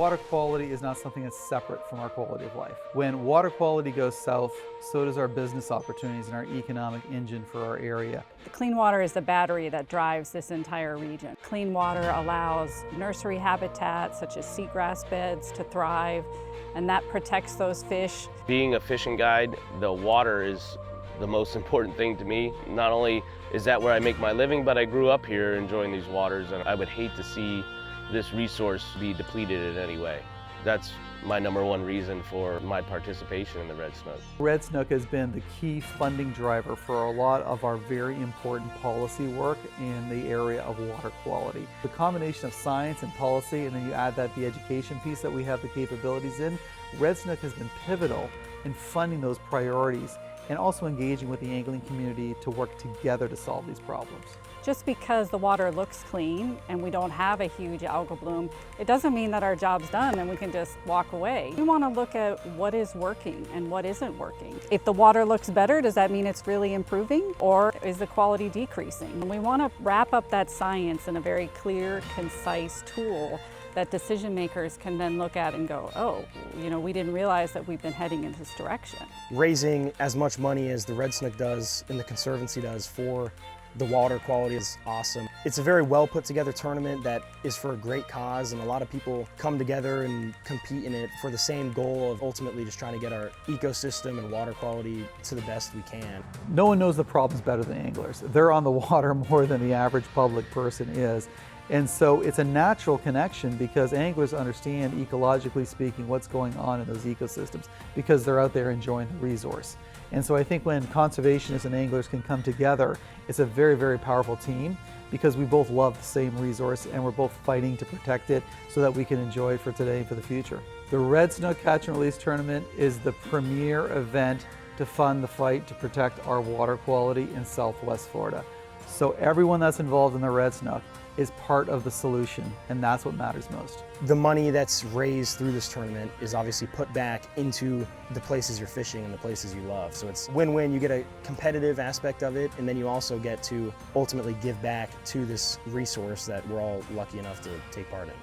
Water quality is not something that's separate from our quality of life. When water quality goes south, so does our business opportunities and our economic engine for our area. The clean water is the battery that drives this entire region. Clean water allows nursery habitats such as seagrass beds to thrive, and that protects those fish. Being a fishing guide, the water is the most important thing to me. Not only is that where I make my living, but I grew up here enjoying these waters, and I would hate to see this resource be depleted in any way. That's my #1 reason for my participation in the RedSnook. RedSnook has been the key funding driver for a lot of our very important policy work in the area of water quality. The combination of science and policy, and then you add that the education piece that we have the capabilities in, RedSnook has been pivotal in funding those priorities and also engaging with the angling community to work together to solve these problems. Just because the water looks clean and we don't have a huge algal bloom, it doesn't mean that our job's done and we can just walk away. We want to look at what is working and what isn't working. If the water looks better, does that mean it's really improving, or is the quality decreasing? And we want to wrap up that science in a very clear, concise tool that decision makers can then look at and go, oh, we didn't realize that we've been heading in this direction. Raising as much money as the RedSnook does and the Conservancy does for the water quality is awesome. It's a very well put together tournament that is for a great cause, and a lot of people come together and compete in it for the same goal of ultimately just trying to get our ecosystem and water quality to the best we can. No one knows the problems better than anglers. They're on the water more than the average public person is. And so it's a natural connection because anglers understand, ecologically speaking, what's going on in those ecosystems because they're out there enjoying the resource. And so I think when conservationists and anglers can come together, it's a very, very powerful team because we both love the same resource and we're both fighting to protect it so that we can enjoy it for today and for the future. The RedSnook Catch and Release Tournament is the premier event to fund the fight to protect our water quality in Southwest Florida. So everyone that's involved in the RedSnook is part of the solution, and that's what matters most. The money that's raised through this tournament is obviously put back into the places you're fishing and the places you love. So it's win-win. You get a competitive aspect of it, and then you also get to ultimately give back to this resource that we're all lucky enough to take part in.